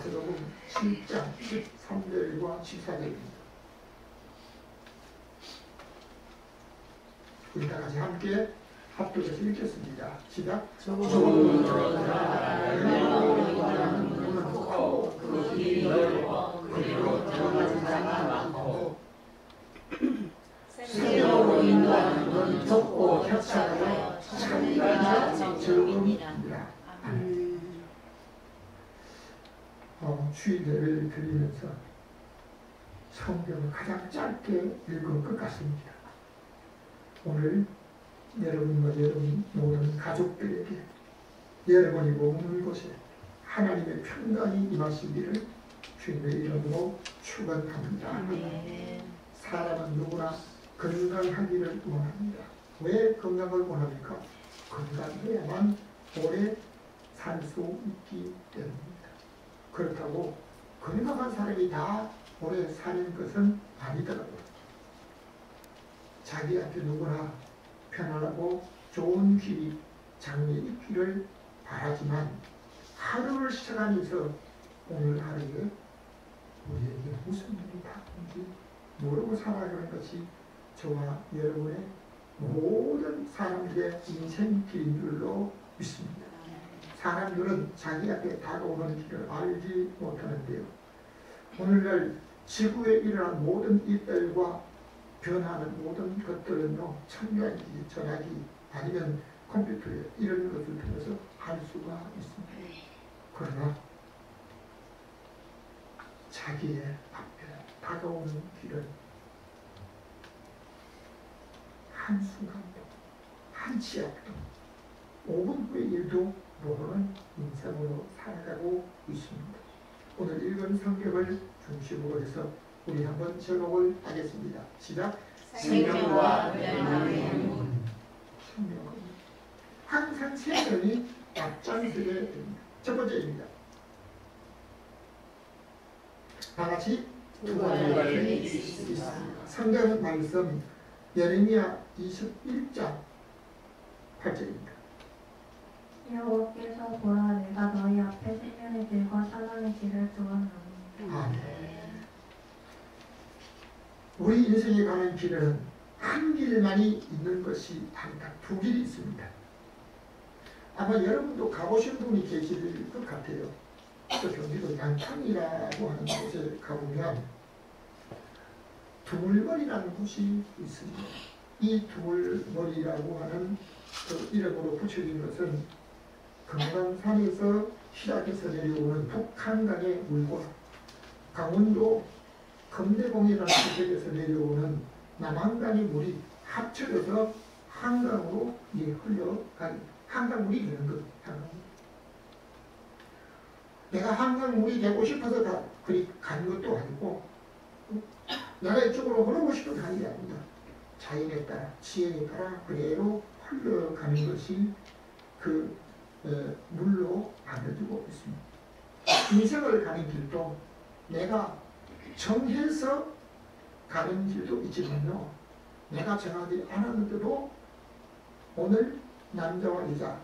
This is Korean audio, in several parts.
마태복음 7장 13절과 14절입니다. 우리 다 같이 함께 합독해서 읽겠습니다. 시작. 좁은 문은 크고 그 길이 넓고 그리로 들어가는 자가 많고 세로로 인도하는 문은 좁고 협착하여 참기가 적음이라. 주일 예배를 드리면서 성경을 가장 짧게 읽은 것 같습니다. 오늘 여러분과 여러분 모든 가족들에게 여러분이 머무는 곳에 하나님의 평강이 임하시기를 주님의 이름으로 축원합니다. 사람은 누구나 건강하기를 원합니다. 왜 건강을 원합니까? 건강해야만 오래 살 수 있기 때문입니다. 그렇다고 건강한 사람이 다 오래 사는 것은 아니더라고요. 자기한테 누구나 편안하고 좋은 길이 장래 있기를 바라지만 하루를 시작하면서 오늘 하루에 우리에게 무슨 일이 닥는지 모르고 살아가는 것이 저와 여러분의 모든 사람들의 인생길인 줄로 믿습니다. 사람들은 자기 앞에 다가오는 길을 알지 못하는데요. 오늘날 지구에 일어난 모든 일들과 변하는 모든 것들은요, 청소기, 전화기 아니면 컴퓨터에 이런 것을 통해서 알 수가 있습니다. 그러나 자기의 앞에 다가오는 길은 한순간도, 한치 앞도, 5분 후의 일도 모르는 인생으로 살아가고 있습니다. 오늘 읽은 성경을 중심으로 해서 우리 한번 제목을 하겠습니다. 시작. 생명과 멸망의 문. 생명은 항상 생명이 앞장서게 됩니다. 첫 번째입니다. 다 같이 두 가지 있습니다. 성경 말씀 예레미야 21장 8절입니다. 여호와께서 보라, 내가 너희 앞에 생명의 길과 사망의 길을 두었나니. 아멘. 우리 인생에 가는 길에는 한 길만이 있는 것이 아니다. 두 길이 있습니다. 아마 여러분도 가보신 분이 계실 것 같아요. 또 경기도 양탕이라고 하는 곳에 가보면 두물머리라는 곳이 있습니다. 이 두물머리라고 하는 그 이름으로 붙여진 것은 금강산에서 시작해서 내려오는 북한강의 물과 강원도 검대봉이라는 지역에서 내려오는 남한강의 물이 합쳐져서 한강으로 흘러가는 한강물이 되는 것. 한강물. 내가 한강물이 되고 싶어서 그리 간 것도 아니고 내가 이쪽으로 흐르고 싶은 간이 아닙니다. 자연에 따라 지혜에 따라 그대로 흘러가는 것이 그 물로 만들어지고 있습니다. 인생을 가는 길도 내가 정해서 가는 길도 있지만요, 내가 정하지 않았는데도 오늘 남자와 여자,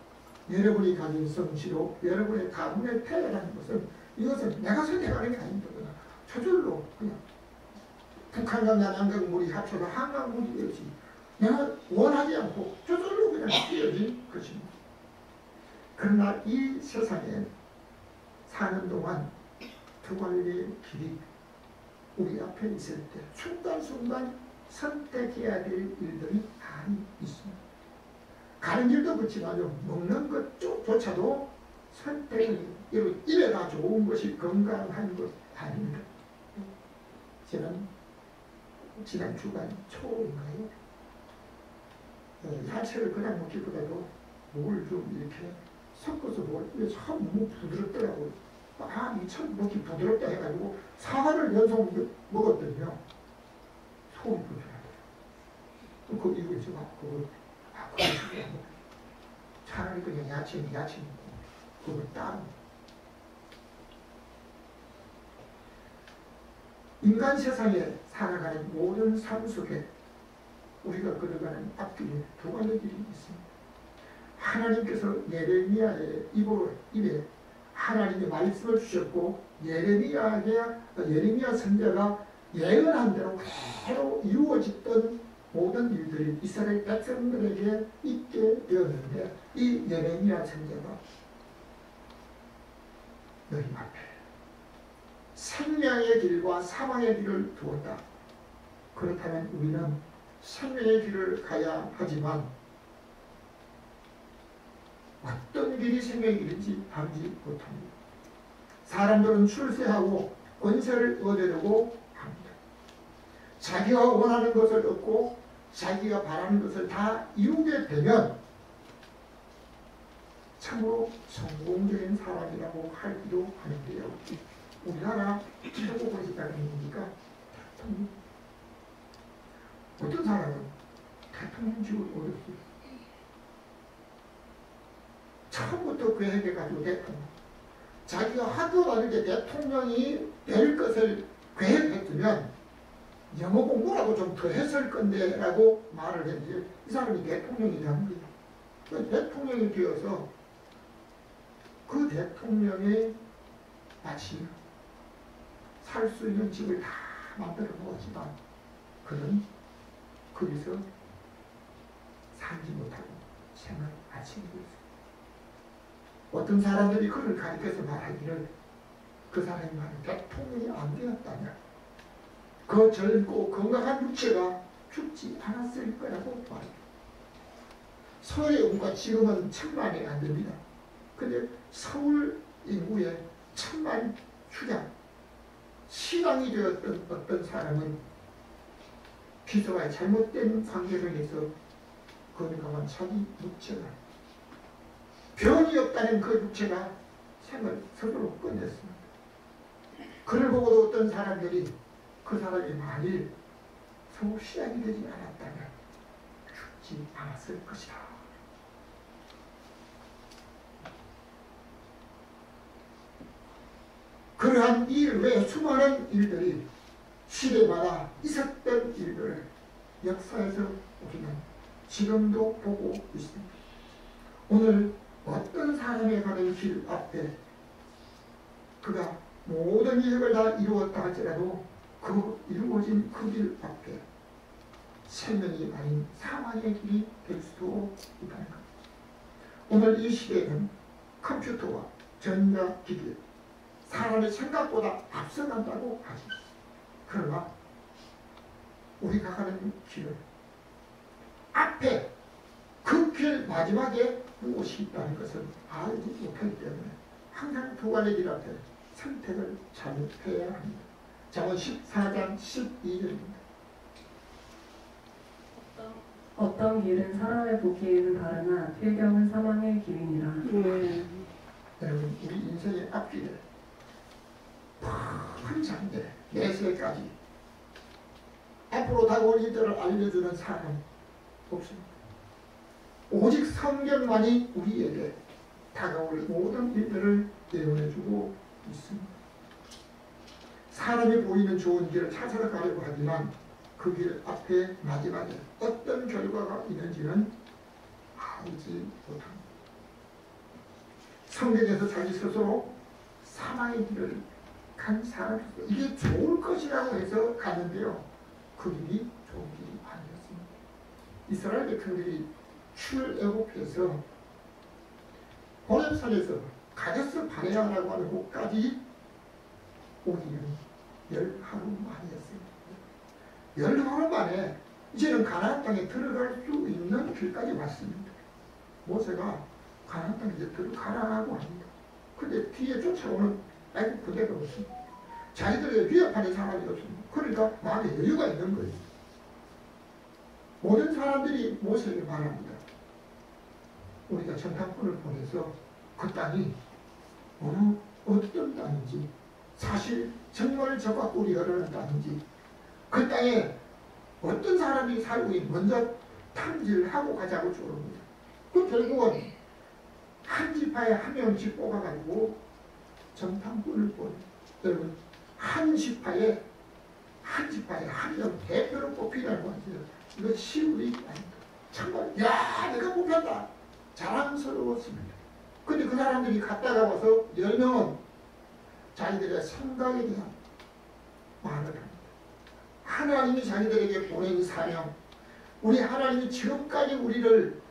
여러분이 가진 성취로 여러분의 가문에 태어나는 것은 이것은 내가 선택하는 게 아닙니다. 그냥 저절로 그냥 북한강 남한강 물이 합쳐서 한강물이 되지 내가 원하지 않고 저절로 그냥 뛰어진 것입니다. 그러나 이 세상에 사는 동안 두 가지의 길이 우리 앞에 있을 때 순간순간 선택해야 될 일들이 많이 있습니다. 가는 길도 그렇지만요, 먹는 것조차도 선택을 해요. 입에다 좋은 것이 건강한 것 아닙니다. 저는 지난 주간 초인가요? 야채를 그냥 먹기보다도 뭘 좀 이렇게 섞어서 먹을 때 참 너무 부드럽더라고요. 이 참 먹기 부드럽다 해가지고 사과를 연속 먹었더니요, 속이 불편하더라고요. 그 이후에 제가 그걸 차라리 그냥 야채 먹고 그걸 따로. 인간 세상에 살아가는 모든 삶 속에 우리가 걸어가는 앞길에 두 가지 길이 있습니다. 하나님께서 예레미야의 입에 하나님의 말씀을 주셨고 예레미야 선지자가 예언한 대로 그대로 이루어졌던 모든 일들이 이스라엘 백성들에게 있게 되었는데 이 예레미야 선지자가 너희 앞에 생명의 길과 사망의 길을 두었다. 그렇다면 우리는 생명의 길을 가야 하지만 어떤 길이 생명의 길인지 알지 못합니다. 사람들은 출세하고 권세를 얻으려고 합니다. 자기가 원하는 것을 얻고 자기가 바라는 것을 다 이루게 되면 참으로 성공적인 사람이라고 하기도 하는데요. 우리나라 최고 권세자가 누굽니까? 대통령. 어떤 사람은 대통령직을 얻었어요. 처음부터 계획해가지고 대통령. 자기가 학교 다닐 때 대통령이 될 것을 계획했으면 영어 공부라도 좀 더 했을 건데 라고 말을 했는데 이 사람이 대통령이 된 거예요. 그 대통령이 되어서 그 대통령의 마치 살 수 있는 집을 다 만들어 놓았지만 그는 거기서 살지 못하고 생을 마치는 거였어요. 어떤 사람들이 그를 가리켜서 말하기를 그 사람이 말은 대통령이 안 되었다면 그 젊고 건강한 육체가 죽지 않았을 거라고 말합니다. 서울의 인구가 지금은 1000만이 안 됩니다. 근데 서울 인구의 1000만 추장 시장이 되었던 어떤 사람은 비서와의 잘못된 관계성에서 건강한 자기 육체가 병이 없다는 그 육체가 생을 스스로 끝냈습니다. 그를 보고도 어떤 사람들이 그 사람이 만일 서울 시장이 되지 않았다면 죽지 않았을 것이다. 그러한 일 외에 수많은 일들이 시대마다 있었던 일들을 역사에서 우리는 지금도 보고 있습니다. 오늘 어떤 사람이 가는 길 앞에 그가 모든 계획을 다 이루었다 할지라도 그 이루어진 그 길 앞에 생명이 아닌 사망의 길이 될 수도 있다는 것. 오늘 이 시대는 컴퓨터와 전자기기 사람의 생각보다 앞서간다고 하지. 그러나 우리가 가는 길은 앞에 그 길 마지막에 무엇이 있다는 것을 알지 못하기 때문에 항상 두 가지 길 앞에 선택을 잘 해야 합니다. 잠언 14장 12절입니다. 어떤 길은 사람의 보기에는 바르나 필경은 사망의 길이니라. 여러분 우리 인생의 앞길에 큰 장대 내세까지 앞으로 다가올 일들을 알려주는 사람 없습니다. 오직 성경만이 우리에게 다가올 모든 일들을 예언해주고 있습니다. 사람이 보이는 좋은 길을 찾아서 가려고 하지만 그 길 앞에 마지막에 어떤 결과가 있는지는 알지 못합니다. 성경에서 자기 스스로 사망의 길을 간 사람이 이게 좋을 것이라고 해서 갔는데요. 그 길이 좋은 길이 아니었습니다. 이스라엘 백성들이 출애굽해서 호렙산에서 가데스 바네아라고 하는 곳까지 오기는 10하루 만이었습니다. 10하루 만에 이제는 가나안 땅에 들어갈 수 있는 길까지 왔습니다. 모세가 가나안 땅에 이제 들어가라고 합니다. 근데 뒤에 쫓아오는 애국 부대가 없습니다. 자기들의 위협하는 사람이 없습니다. 그러니까 마음에 여유가 있는 거예요. 모든 사람들이 모세에게 말합니다. 우리가 전탄꾼을 보내서 그 땅이 어떤 땅인지 사실 정말 적과 꿀이 흐르는 땅인지 그 땅에 어떤 사람이 살고 있는지 먼저 탐지를 하고 가자고 조릅니다. 그 결국은 한 지파에 한 명씩 뽑아가지고 전탄꾼을 보내. 여러분 한 지파에 한 명 대표로 뽑히라고 하죠. 이거 쉬운 일이 아닙니다. 정말 야 내가 뽑혔다 자랑스러웠습니다. 근데 그 사람들이 갔다가 와서 10명은 자기들의 생각에 대한 말을 합니다. 하나님이 자기들에게 보낸 사명, 우리 하나님이 지금까지 우리를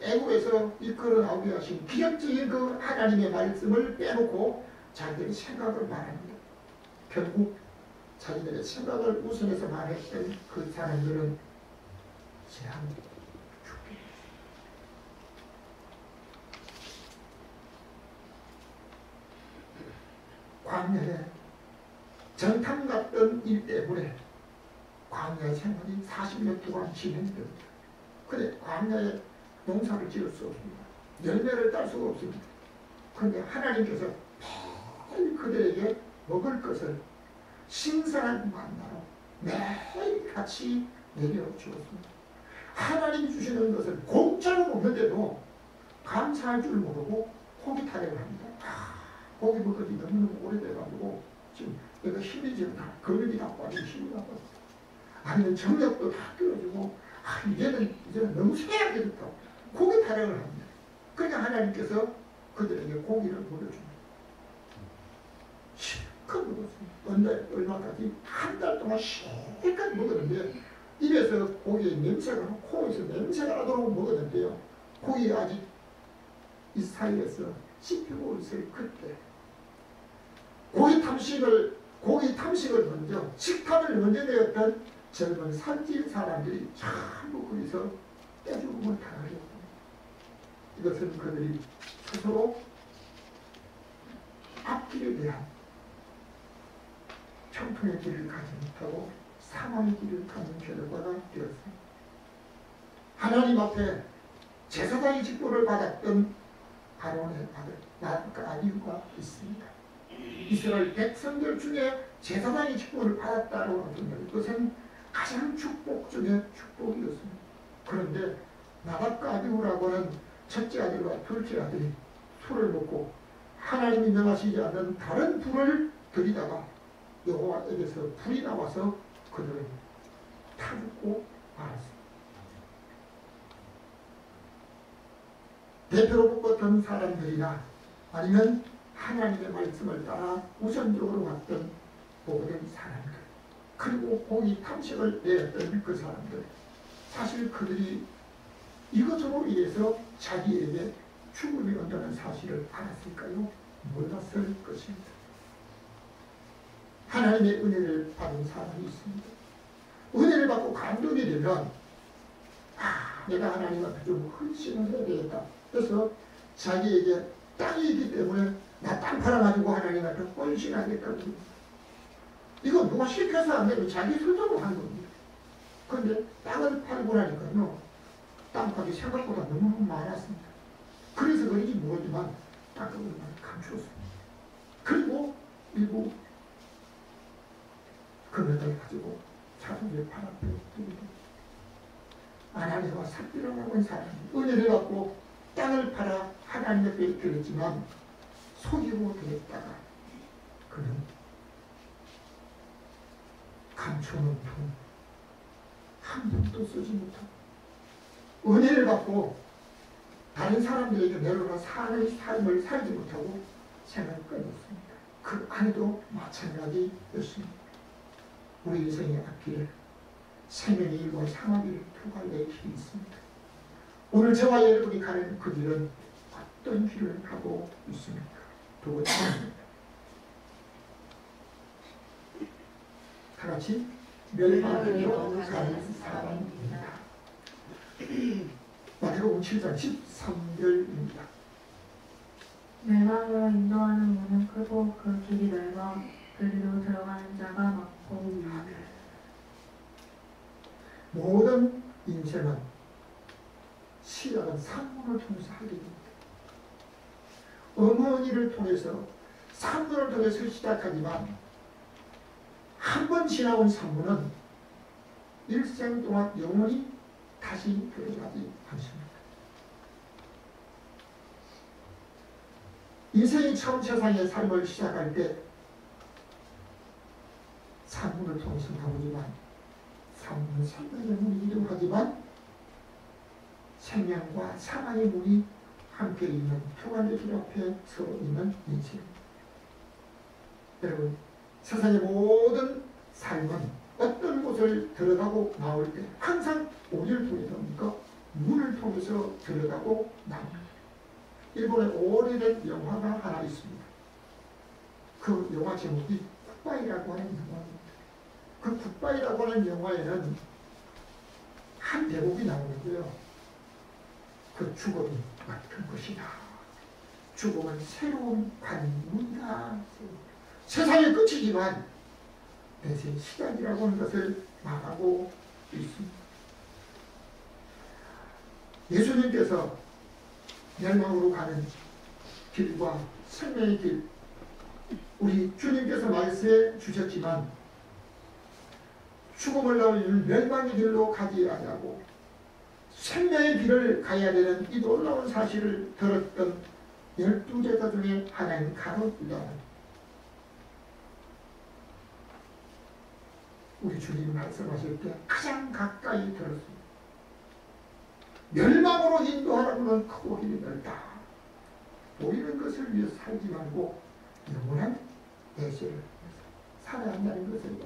애국에서 이끌어 나오게 하신 기적적인 그 하나님의 말씀을 빼놓고 자기들의 생각을 말합니다. 결국 자기들의 생각을 우선해서 말했던 그 사람들은 재앙 죽게 광야에 정탐 갔던 일 때문에 광야 생활이 40년 동안 진행됩니다. 그런데 광야에 농사를 지을 수 없습니다. 열매를 딸 수가 없습니다. 그런데 하나님께서 매일 그들에게 먹을 것을 신선한 만나로 매일 같이 내려주었습니다. 하나님이 주시는 것을 공짜로 먹는데도 감사할 줄 모르고 고기 타령을 합니다. 고기 먹은 지 너무너무 오래돼가지고 지금 내가 힘이 지금 다 근육이 다 빠지고 힘이 다 빠지고 아니면 정력도 다 떨어지고 이제는 너무 세야되겠다. 고기 타령을 합니다. 그러니까 하나님께서 그들에게 고기를 먹여줍니다. 실컷 먹었습니다. 얼마까지? 한 달 동안 실컷 먹었는데 입에서 고기의 냄새가 코에서 냄새가 나도록 먹었는데요. 고기가 아직 이 사이에서 씹히고 있을 그때 고기 탐식을 먼저 식탐을 먼저 내었던 젊은 산지 사람들이 전부 거기서 떼죽음을 당하였습니다. 이것은 그들이 스스로 앞길에 대한 청통의 길을 가지 못하고 사망의 길을 가는 결과가 되었습니다. 하나님 앞에 제사장의 직분을 받았던 아론의 아들 나답과 있습니다. 이스라엘 백성들 중에 제사장의 직분을 받았다고 하던데 그것은 가장 축복 중에 축복이었습니다. 그런데 나답과 아비후라고 하는 첫째 아들과 둘째 아들이 술을 먹고 하나님이 명하시지 않는 다른 불을 들이다가 여호와에게서 불이 나와서 그들은 타 죽고 말았습니다. 대표로 뽑았던 사람들이나 아니면 하나님의 말씀을 따라 우선적으로 왔던 복된 사람들 그리고 고기 탐식을 내었던 그 사람들 사실 그들이 이것으로 인해서 자기에게 죽음이 온다는 사실을 알았을까요? 몰랐을 것입니다. 하나님의 은혜를 받은 사람이 있습니다. 은혜를 받고 감동이 되면 내가 하나님 앞에 좀 헌신을 해야 되겠다. 그래서 자기에게 땅이 있기 때문에 나 땅 팔아가지고 하나님 앞에 헌신하겠다고. 이거 누가 시켜서 안 되면 자기 스스로 한 겁니다. 그런데 땅을 팔고 나니까요. 땅값이 생각보다 너무 많았습니다. 그래서 그런지 모르지만 땅값을 많이 감추었습니다. 그리고 일부 금액을 가지고 자손의 발 앞에 두고 아나니아와 삽비라고 한 사람이 은혜를 받고 땅을 팔아 하나님 앞에 드렸지만 속이고 드렸다가 그는 감춰놓은 돈 한 번도 쓰지 못하고 은혜를 받고 다른 사람들에게 내려가 사는 삶을 살지 못하고 생을 끊었습니다. 그 안에도 마찬가지였습니다. 우리 인생의 앞길에 생명의 일과 사망의 두 갈래의 길이 있습니다. 오늘 저와 여러분이 가는 그 길은 어떤 길을 가고 있습니까? 두 번째입니다. 다 같이 멸망으로 가는 사람입니다. 마태복음 7장 13절입니다. 멸망으로 인도하는 문은 크고 그 길이 넓어 그리로 들어가는 자가 많고 모든 인생은 시작은 산문을 통해서 하게 됩니다. 어머니를 통해서 산문을 통해서 시작하지만 한 번 지나온 산문은 일생 동안 영원히 다시 들어가지 않습니다. 인생이 처음 세상의 삶을 시작할 때 산문을 통해서 나오지만 산문은 생명의 문이 이루어지만 생명과 사망의 문이 함께 있는 두 가지 길 앞에 서 있는 인생. 여러분, 세상의 모든 삶은 어떤 곳을 들어가고 나올 때 항상 어디를 통해서 뭡니까? 문을 통해서 들어가고 나옵니다. 일본의 오래된 영화가 하나 있습니다. 그 영화 제목이 굿바이라고 하는 영화입니다. 그 굿바이라고 하는 영화에는 한 대목이 나오는데요. 그 죽음이 같은 것이다. 죽음은 새로운 관문이다. 세상의 끝이지만 대신 시작이라고 하는 것을 말하고 있습니다. 예수님께서 멸망으로 가는 길과 생명의 길, 우리 주님께서 말씀해 주셨지만 죽음을 나오는 멸망의 길로 가지 아니하고 생명의 길을 가야 되는 이 놀라운 사실을 들었던 12제자 중에 하나인 가룟 유다는 우리 주님 말씀하실 때 가장 가까이 들었습니다. 멸망으로 인도하는 것은 크고 길이 넓다. 보이는 것을 위해서 살지 말고 영원한 내세를 위해서 살아야 한다는 것을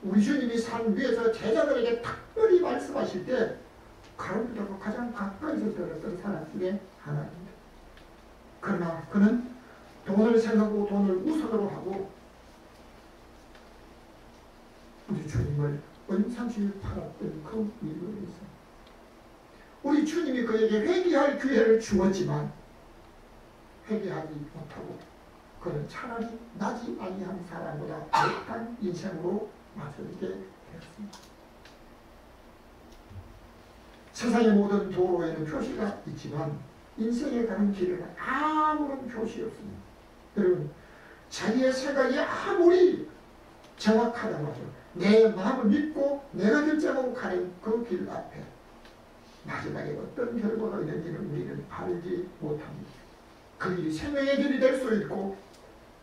우리 주님이 산 위에서 제자들에게 특별히 말씀하실 때 가룟 유다가 가장 가까이서 들었던 사람 중에 하나입니다. 그러나 그는 돈을 생각하고 돈을 우선으로 하고 우리 주님을 은상시에 팔았던 그 이유로 인해서 우리 주님이 그에게 회개할 기회를 주었지만 회개하지 못하고 그는 차라리 나지 아니한 사람보다 못한 인생으로 맞서게 되었습니다. 세상의 모든 도로에는 표시가 있지만 인생에 가는 길에는 아무런 표시 없습니다. 여러분, 자기의 생각이 아무리 정확하다고 내 마음을 믿고 내가 결정하고 가는 그 길 앞에 마지막에 어떤 결과가 있는지는 우리는 알지 못합니다. 그 길이 생명의 길이 될 수 있고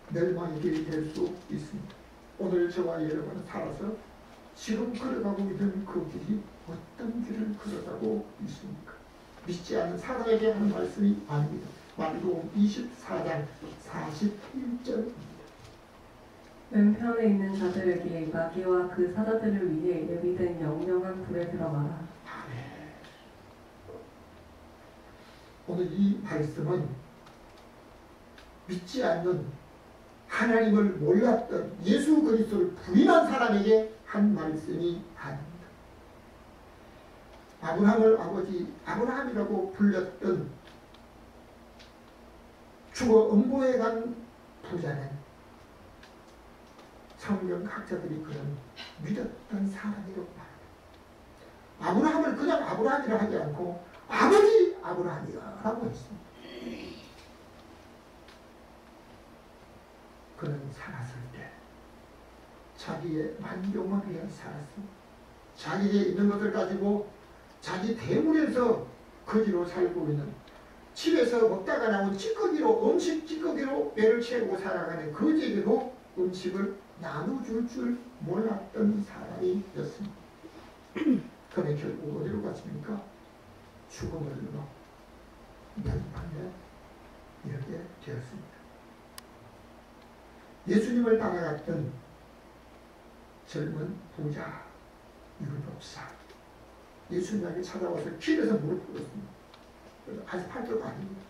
멸망의 길이 될 수 있습니다. 오늘 저와 여러분은 살아서 지금 걸어가고 있는 그 길이 어떤 길을 걸어가고 있습니까? 믿지 않는 사람에게 하는 말씀이 아닙니다. 마태복음 24장 41절입니다. 왼편에 있는 자들에게 마귀와 그 사자들을 위해 예비된 영영한 불에 들어가라. 오늘 이 말씀은 믿지 않는 하나님을 몰랐던 예수 그리스도를 부인한 사람에게 한 말씀이 아닙니다. 아브라함을 아버지 아브라함이라고 불렸던 죽어 음보에 간 부자는 성경학자들이 그는 믿었던 사람이라고 말합니다. 아브라함을 그냥 아브라함이라 하지 않고 아버지 아브라함이라고 했습니다. 그는 살았을 때 자기의 만족을 위해 살았습니다. 자기에게 있는 것을 가지고 자기 대문에서 거지로 살고 있는 집에서 먹다가 나온 찌꺼기로 음식 찌꺼기로 배를 채우고 살아가는 거지에게도 음식을 나눠줄 줄 몰랐던 사람이었습니다. 그는 결국 어디로 갔습니까? 죽음을 눌러 멸망에 이르게 되었습니다. 예수님을 따라갔던 젊은 부자 율법사 예수님에게 찾아와서 길에서 무릎 꿇었습니다. 아스팔트가 아닙니다.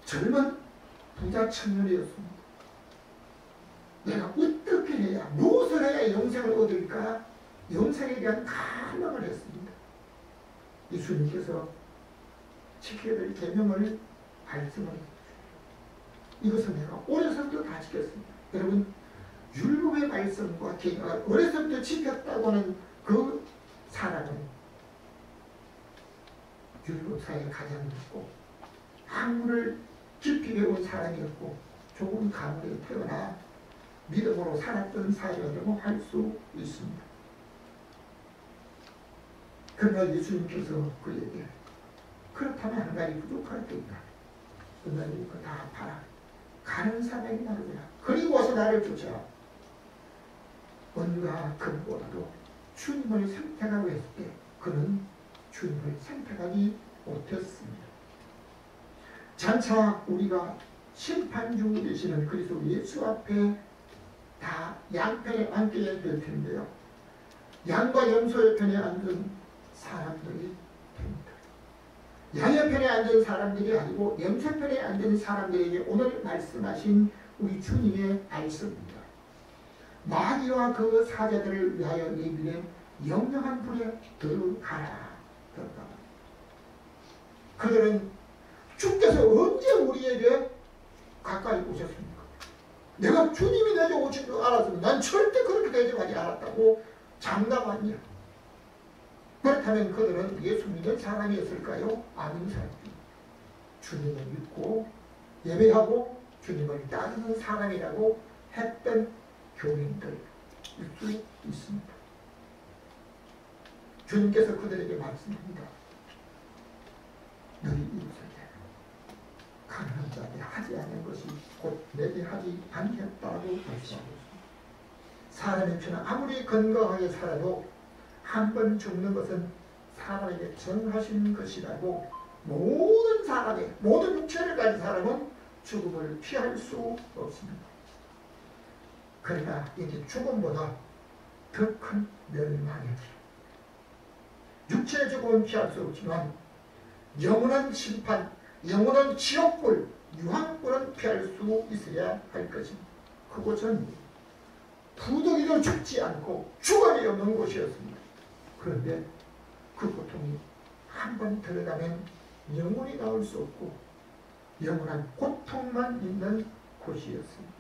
젊은 부자 청년이었습니다. 내가 어떻게 해야 무엇을 해야 영생을 얻을까? 영생에 대한 갈망을 했습니다. 예수님께서 지켜야 될 계명을 말씀을 이것은 내가 어려서부터 다 지켰습니다. 여러분 율법의 말씀과 계명을 어려서부터 지켰다고 하는 그 사람은 율법사에 가장 높고 학문을 깊이 배운 사람이었고 좋은 가문에 태어나 믿음으로 살았던 사람이라고 할 수 있습니다. 그러나 예수님께서 그에게 그렇다면 한 가지 부족할 때있다. 너는 이거 다 팔아. 가는 사람이 나르구나. 그리고 와서 나를 쫓아. 은과 금보다도 주님을 선택하고 했을 때 그는 주님을 선택하지 못했습니다. 장차 우리가 심판주 되시는 그리스도 예수 앞에 다 양편에 앉게 될 텐데요. 양과 염소의 편에 앉은 사람들이 됩니다. 양의 편에 앉은 사람들이 아니고 염소 편에 앉은 사람들에게 오늘 말씀하신 우리 주님의 말씀입니다. 마귀와 그 사자들을 위하여 예비된 영영한 불에 들어가라. 그들은 주께서 언제 우리에게 가까이 오셨습니까? 내가 주님이 내게 오신 거 알았으면 난 절대 그렇게 대접하지 않았다고 장담하냐? 그렇다면 그들은 예수 믿는 사람이었을까요? 아닌 사람입니다. 주님을 믿고 예배하고 주님을 따르는 사람이라고 했던 교인들일 수 있습니다. 주님께서 그들에게 말씀합니다. 너희 이웃에게 가난한 자에게 하지 않은 것이 곧 내게 하지 않겠다고 말씀하고 있습니다. 사람의 피는 아무리 건강하게 살아도 한 번 죽는 것은 사람에게 정하신 것이라고 모든 사람이 모든 육체를 가진 사람은 죽음을 피할 수 없습니다. 그러나 이제 죽음보다 더 큰 멸망이지. 육체의 죽음은 피할 수 없지만 영원한 심판, 영원한 지옥불, 유황불은 피할 수 있어야 할 것입니다. 그곳은 부득이도 죽지 않고 주관이 없는 곳이었습니다. 그런데 그 고통이 한 번 들어가면 영원히 나올 수 없고 영원한 고통만 있는 곳이었습니다.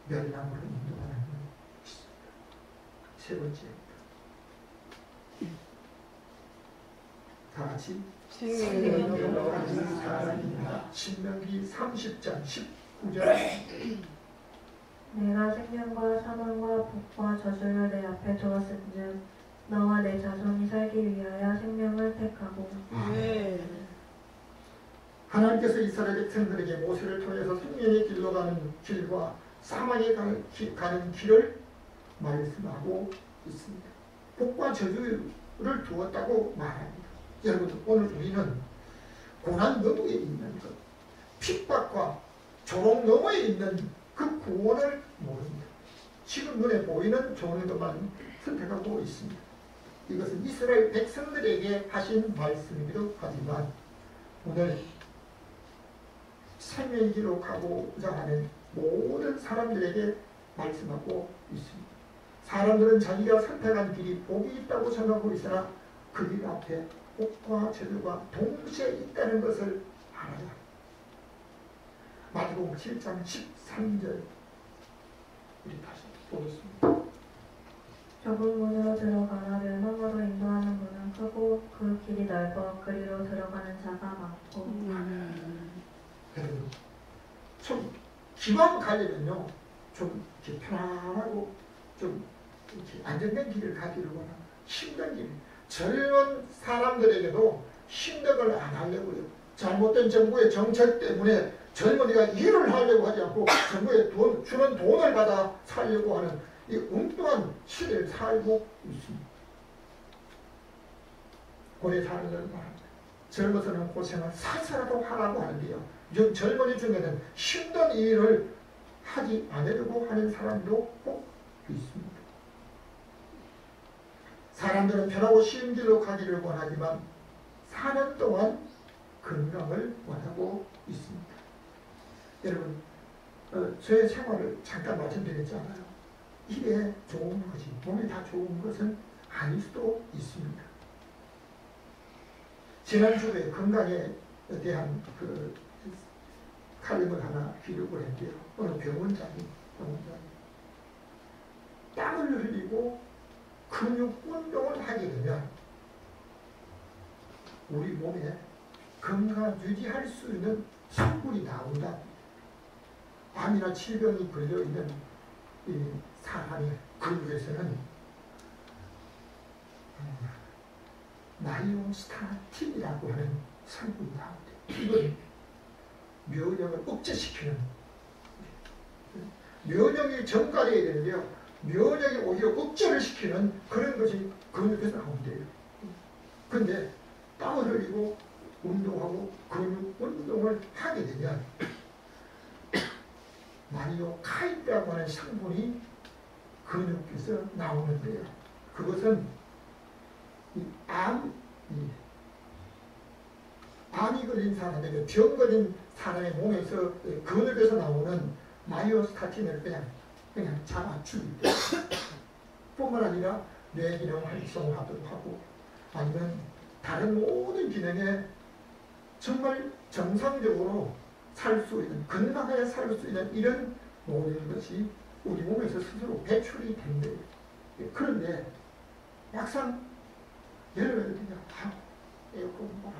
멸망으로 인도하는 것입니다. 세 번째입니다. 다 같이 생명으로 가는 사람입니다. 신명기 30장 19절 내가 생명과 사망과 복과 저주를 내 앞에 두었은즉 너와 내 자손이 살기 위하여 생명을 택하고. 하나님께서 이스라엘 백성들에게 모세를 통해서 생명의 길로 가는 길과 사망에 가는 길을 말씀하고 있습니다. 복과 저주를 두었다고 말합니다. 여러분, 오늘 우리는 고난 너머에 있는 것, 핍박과 조롱 너머에 있는 그 구원을 모릅니다. 지금 눈에 보이는 좋은 것만 선택하고 있습니다. 이것은 이스라엘 백성들에게 하신 말씀이기도 하지만 오늘 생명의 길로 가고자 하는 모든 사람들에게 말씀하고 있습니다. 사람들은 자기가 선택한 길이 복이 있다고 생각하고 있으나 그 길 앞에 복과 저주가 동시에 있다는 것을 알아야 합니다. 마태복음 7장 13절 우리 다시 보겠습니다. 좁은 문으로 들어가나 멸망으로 인도하는 문은 크고 그 길이 넓어 그리로 들어가는 자가 많고. 여러분, 좀 기왕 가려면요 좀 이렇게 편안하고 좀 이렇게 안정된 길을 가기를 원하는 힘든 길. 젊은 사람들에게도 힘듦을 안 하려고요. 잘못된 정부의 정책 때문에 젊은이가 일을 하려고 하지 않고 정부에 주는 돈을 받아 살려고 하는 이 엉뚱한 시대를 살고 있습니다. 오래 사는 걸 말합니다. 젊어서는 고생을 살살라도 하라고 하는데요. 젊은이 중에는 힘든 일을 하지 않으려고 하는 사람도 꼭 있습니다. 사람들은 편하고 쉬운 길로 가기를 원하지만 4년 동안 건강을 원하고 있습니다. 여러분, 저의 생활을 잠깐 말씀드렸잖아요. 입에 좋은 것이, 몸에 다 좋은 것은 아닐 수도 있습니다. 지난주에 건강에 대한 그 칼럼을 하나 기록을 했는데요. 어느 병원장이 땀을 흘리고 근육 운동을 하게 되면 우리 몸에 건강을 유지할 수 있는 성분이 나온다. 암이나 질병이 걸려있는 이 사람의 근육에서는 마이오스타틴이라고 하는 성분이 나옵니다. 이건 면역을 억제시키는, 면역이 증가되어야 되는데요. 면역이 오히려 억제를 시키는 그런 것이 근육에서 나온대요. 근데 땀을 흘리고 운동하고 근육 운동을 하게 되면 마리오카인이라고 하는 성분이 근육에서 나오는데요. 그것은 암이 걸린 사람에게 병 걸린 사람의 몸에서 근육에서 나오는 마이오스타틴을 그냥 잡아주기 때문에 뿐만 아니라 뇌 기능 활성화도 하고 아니면 다른 모든 기능에 정말 정상적으로 살 수 있는, 건강하게 살 수 있는 이런 모든 것이 우리 몸에서 스스로 배출이 된대요. 그런데 막상 여름에도 그냥 에어컨 바람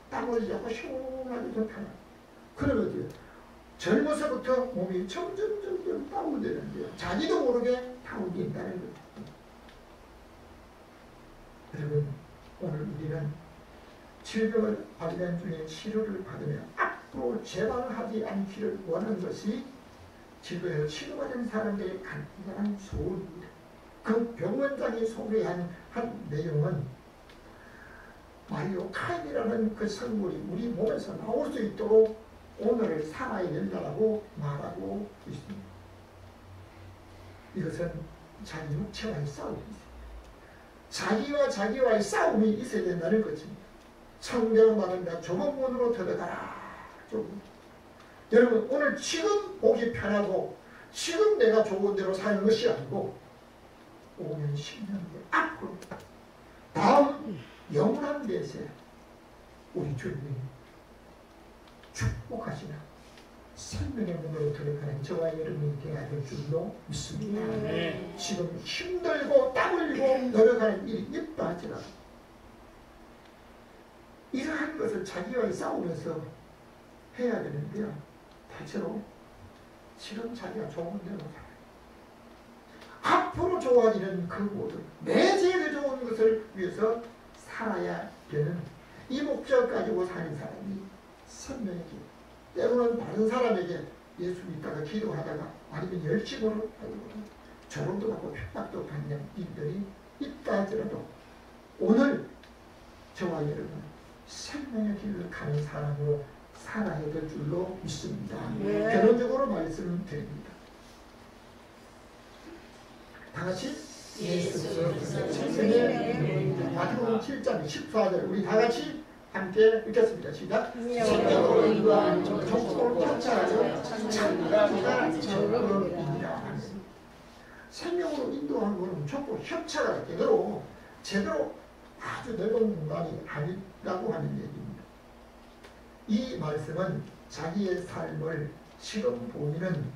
땀을 자고 시원하게 좋잖아. 그러면 젊어서부터 몸이 점점 다운되는데요. 자기도 모르게 다운된다는 거죠. 여러분, 오늘 우리는 질병을 발견 중에 치료를 받으며 앞으로 재발하지 않기를 원하는 것이 질병을 치료받은 사람들의 간단한 소원입니다. 그 병원장이 소개한 한 내용은 마리오카인이라는 그 성분이 우리 몸에서 나올 수 있도록 오늘을 살아야 된다고 말하고 있습니다. 이것은 자기 육체와의 싸움입니다. 자기와의 싸움이 있어야 된다는 것입니다. 성경 말합니다. 좁은 문으로 들어가라. 여러분, 오늘 지금 보기 편하고 지금 내가 좋은 대로 사는 것이 아니고 5년, 10년 뒤 앞으로 다음 영원한 데세 우리 주님이 축복하시나 생명의 문으로 들어가는 저와 여러분이 되어야 될 줄로 믿습니다. 지금 힘들고 땀 흘리고 노력하는 일이 있다 하지라도 이러한 것을 자기와 싸우면서 해야 되는데요. 대체로 지금 자기가 좋은 대로 살아요. 앞으로 좋아지는 그 모든 매제일 좋은 것을 위해서 살아야 되는 이 목적 가지고 사는 사람이 선명하게 때로는 다른 사람에게 예수 믿다가 기도하다가 아니면 열심으로 조롱도 받고 핍박도 받는 일들이 있다 하더라도 오늘 저와 여러분 생명의 길을 가는 사람으로 살아야 될 줄로 믿습니다. 결론적으로 말씀드립니다. 다같이 예수 생명의 마태복음 7장 14절 우리 다같이 함께 읽겠습니다. 시작. 생명으로 인도하는 족속을 쫓아가서 창조가 저금이니라. 생명으로 인도하는 것은 족보 협차가 제대로 아주 넓은 공간이 아니라고 하는 얘기입니다. 이 말씀은 자기의 삶을 지금 본인은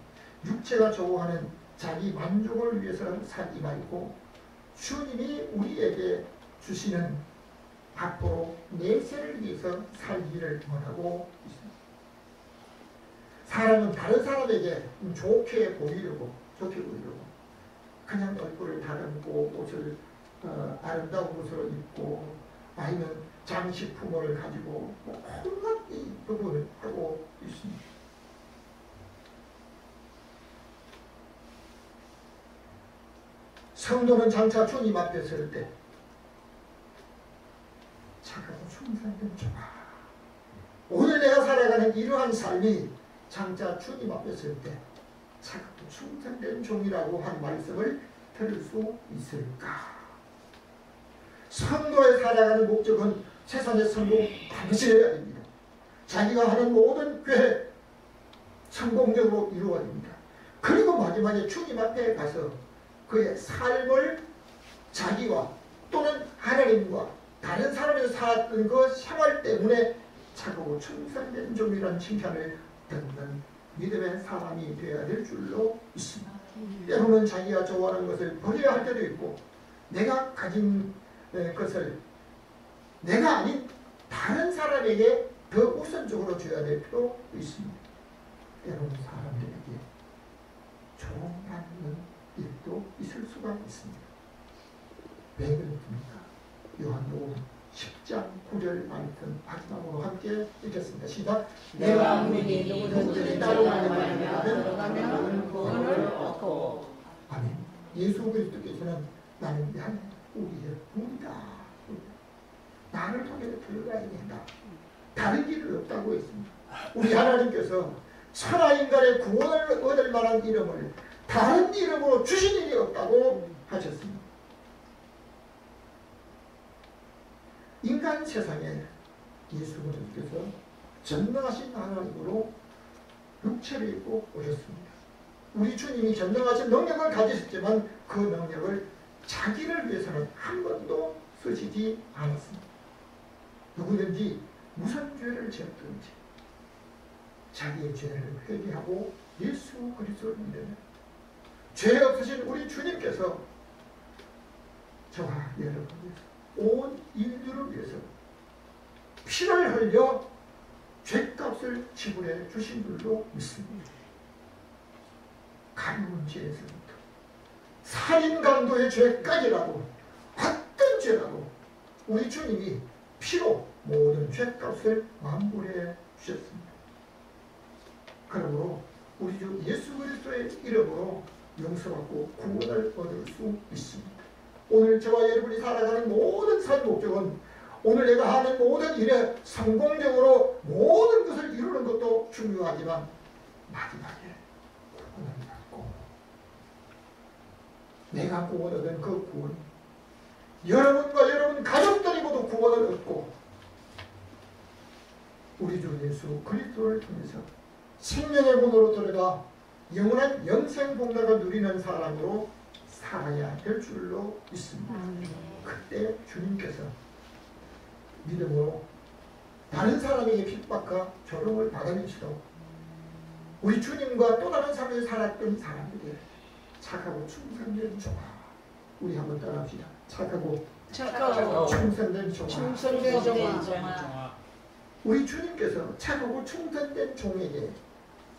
육체가 좋아하는 자기 만족을 위해서 살기 말고 주님이 우리에게 주시는 앞으로 내세를 위해서 살기를 원하고 있습니다. 사람은 다른 사람에게 좋게 보이려고 그냥 얼굴을 다듬고 옷을 아름다운 옷을 입고 아니면 장식품을 가지고 온갖 이 부분을 하고 있습니다. 성도는 장차 주님 앞에 설 때 착하고 충성된 종아 오늘 내가 살아가는 이러한 삶이 장차 주님 앞에 설 때 착하고 충성된 종이라고 한 말씀을 들을 수 있을까? 성도의 살아가는 목적은 세상의 성공 반드시 해야 됩니다. 자기가 하는 모든 계획 성공적으로 이루어야 됩니다. 그리고 마지막에 주님 앞에 가서 그의 삶을 자기와 또는 하나님과 다른 사람에서 살았던 그 생활 때문에 착하고 충성된 종이라는 칭찬을 듣는 믿음의 사람이 되어야 될 줄로 있습니다. 때로는 자기가 좋아하는 것을 버려야 할 때도 있고 내가 가진 것을 내가 아닌 다른 사람에게 더 우선적으로 줘야 될 필요도 있습니다. 때로는 사람들에게 조롱받는 일도 있을 수가 있습니다. 왜 그렇습니까? 요한복음 10장 9절 말씀 마지막으로 함께 읽겠습니다. 시작. 내가 문이 누구든지 따로 들어가면 구원을 얻고. 아멘. 예수 그리스도께서는 나는 우리의 문이다. 나를 통해 들어가야 된다. 다른 길은 없다고 했습니다. 우리 하나님께서 천하인간의 구원을 얻을 만한 이름을 다른 이름으로 주신 일이 없다고 하셨습니다. 인간 세상에 예수 그리스도께서 전능하신 하나님으로 육체를 입고 오셨습니다. 우리 주님이 전능하신 능력을 가지셨지만 그 능력을 자기를 위해서는 한 번도 쓰시지 않았습니다. 누구든지 무슨 죄를 지었든지 자기의 죄를 회개하고 예수 그리스도를 믿으면 죄 없으신 우리 주님께서 저와 여러분을 위해서 온 인류를 위해서 피를 흘려 죄값을 지불해 주신 줄로 믿습니다. 가벼운 죄에서부터 살인 강도의 죄까지라도 어떤 죄라도 우리 주님이 피로 모든 죄값을 완불해 주셨습니다. 그러므로 우리 주 예수 그리스도의 이름으로 용서받고 구원을 얻을 수 있습니다. 오늘 저와 여러분이 살아가는 모든 삶 목적은 오늘 내가 하는 모든 일에 성공적으로 모든 것을 이루는 것도 중요하지만 마지막에 구원을 받고 내가 구원 얻은 그 구원, 여러분과 여러분 가족들이 모두 구원을 얻고 우리 주 예수 그리스도를 통해서 생명의 문으로 들어가 영원한 영생 복락을 누리는 사람으로 살아야 될 줄로 믿습니다. 그때 주님께서 믿음으로 다른 사람에게 핍박과 조롱을 받으면서도 우리 주님과 또 다른 삶을 살았던 사람에게 착하고 충성된 종아, 우리 한번 따라합시다. 착하고 충성된 종아. 우리 주님께서 착하고 충성된 종에게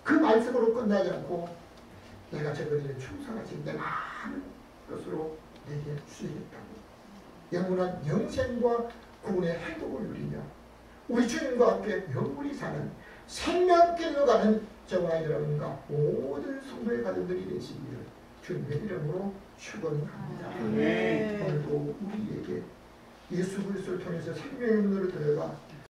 그 말씀으로 끝나지 않고 내가 저들에게 충성하신 내 많은 것으로 내게 주시겠다고 영원한 영생과 구원의 행복을 누리며 우리 주님과 함께 영원히 사는 생명길로 가는 저와 여러분과 모든 성도의 가족들이 되시기를 주님의 이름으로 축원합니다. 오늘도 우리에게 예수 그리스도를 통해서 생명의 문으로 들어가